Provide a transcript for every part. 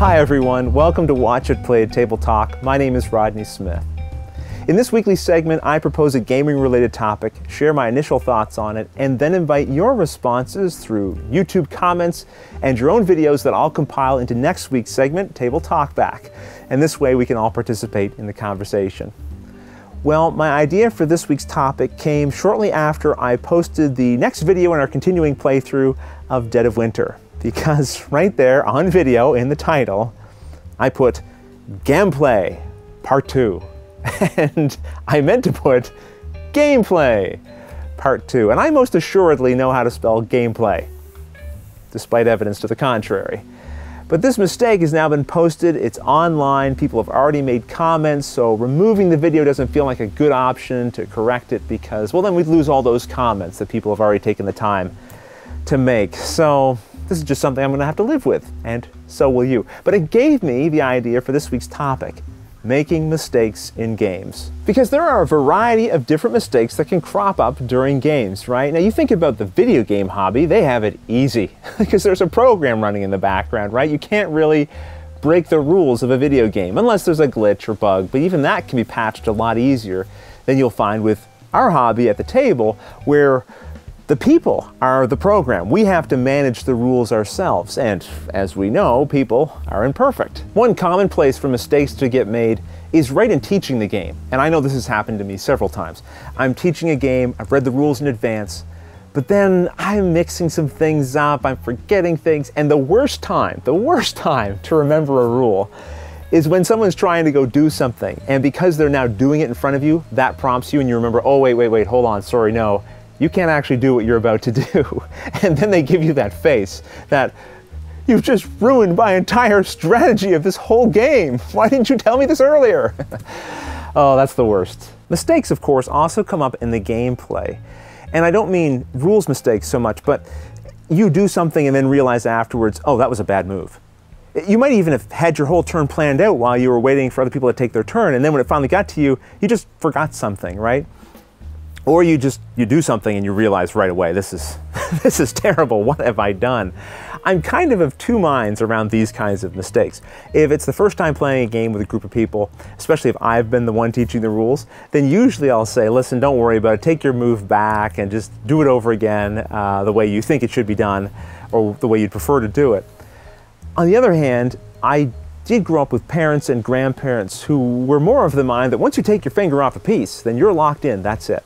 Hi everyone, welcome to Watch It Play It Table Talk. My name is Rodney Smith. In this weekly segment, I propose a gaming-related topic, share my initial thoughts on it, and then invite your responses through YouTube comments and your own videos that I'll compile into next week's segment, Table Talk Back. And this way we can all participate in the conversation. Well, my idea for this week's topic came shortly after I posted the next video in our continuing playthrough of Dead of Winter. Because right there on video in the title, I put Gameplay Part 2. And I meant to put Gameplay Part 2. And I most assuredly know how to spell gameplay, despite evidence to the contrary. But this mistake has now been posted, it's online, people have already made comments, so removing the video doesn't feel like a good option to correct it because, well, then we'd lose all those comments that people have already taken the time to make. So this is just something I'm going to have to live with, and so will you. But it gave me the idea for this week's topic, making mistakes in games. Because there are a variety of different mistakes that can crop up during games, right? Now you think about the video game hobby, they have it easy because there's a program running in the background, right? You can't really break the rules of a video game unless there's a glitch or bug, but even that can be patched a lot easier than you'll find with our hobby at the table, where the people are the program. We have to manage the rules ourselves, and as we know, people are imperfect. One common place for mistakes to get made is right in teaching the game, and I know this has happened to me several times. I'm teaching a game, I've read the rules in advance, but then I'm mixing some things up, I'm forgetting things, and the worst time to remember a rule is when someone's trying to go do something, and because they're now doing it in front of you, that prompts you and you remember, oh wait, hold on, sorry, no. You can't actually do what you're about to do. And then they give you that face that you've just ruined my entire strategy of this whole game. Why didn't you tell me this earlier? Oh, that's the worst. Mistakes, of course, also come up in the gameplay. And I don't mean rules mistakes so much, but you do something and then realize afterwards, oh, that was a bad move. You might even have had your whole turn planned out while you were waiting for other people to take their turn, and then when it finally got to you, you just forgot something, right? Or you do something and you realize right away, this is terrible, what have I done? I'm kind of two minds around these kinds of mistakes. If it's the first time playing a game with a group of people, especially if I've been the one teaching the rules, then usually I'll say, listen, don't worry about it, take your move back and just do it over again the way you think it should be done, or the way you'd prefer to do it. On the other hand, I did grow up with parents and grandparents who were more of the mind that once you take your finger off a piece, then you're locked in, that's it.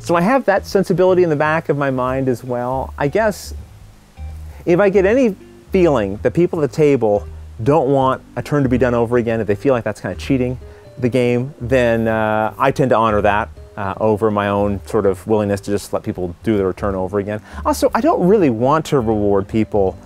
So I have that sensibility in the back of my mind as well. I guess if I get any feeling that people at the table don't want a turn to be done over again, if they feel like that's kind of cheating the game, then I tend to honor that over my own sort of willingness to just let people do their turn over again. Also, I don't really want to reward people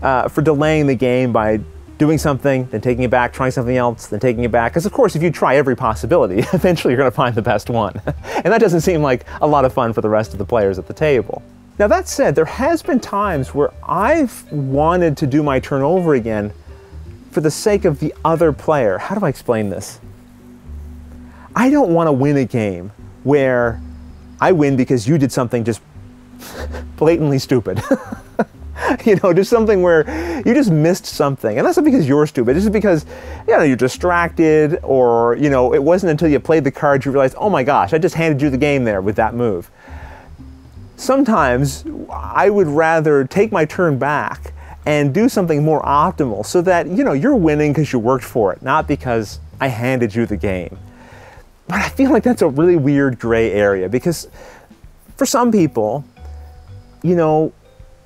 for delaying the game by doing something, then taking it back, trying something else, then taking it back. Because of course, if you try every possibility, eventually you're going to find the best one. And that doesn't seem like a lot of fun for the rest of the players at the table. Now that said, there has been times where I've wanted to do my turn over again for the sake of the other player. How do I explain this? I don't want to win a game where I win because you did something just blatantly stupid. You know, just something where you just missed something. And that's not because you're stupid, it's just because, you know, you're distracted, or, you know, it wasn't until you played the card you realized, oh my gosh, I just handed you the game there with that move. Sometimes I would rather take my turn back and do something more optimal so that, you know, you're winning because you worked for it, not because I handed you the game. But I feel like that's a really weird gray area because for some people, you know,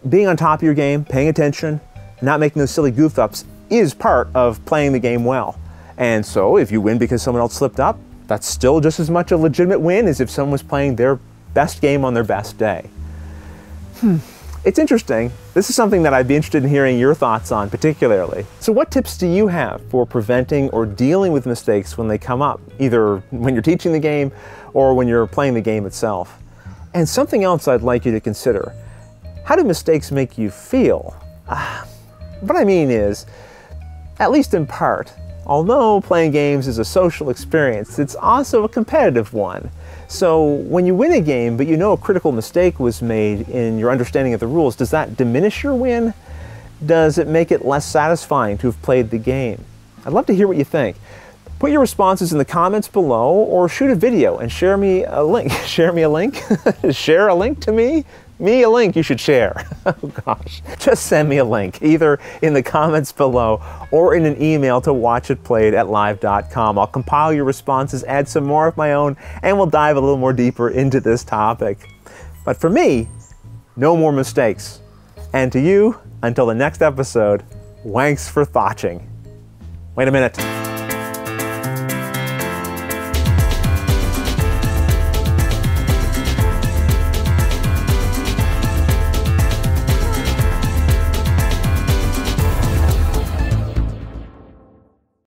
being on top of your game, paying attention, not making those silly goof-ups is part of playing the game well. And so if you win because someone else slipped up, that's still just as much a legitimate win as if someone was playing their best game on their best day. It's interesting. This is something that I'd be interested in hearing your thoughts on particularly. So what tips do you have for preventing or dealing with mistakes when they come up, either when you're teaching the game or when you're playing the game itself? And something else I'd like you to consider. How do mistakes make you feel? What I mean is, at least in part, although playing games is a social experience, it's also a competitive one. So when you win a game, but you know a critical mistake was made in your understanding of the rules, does that diminish your win? Does it make it less satisfying to have played the game? I'd love to hear what you think. Put your responses in the comments below or shoot a video and share me a link. Share me a link? Share a link to me? Me a link you should share. Oh gosh. Just send me a link, either in the comments below or in an email to watchitplayed@live.com. I'll compile your responses, add some more of my own, and we'll dive a little more deeper into this topic. But for me, no more mistakes. And to you, until the next episode, wanks for thotching. Wait a minute.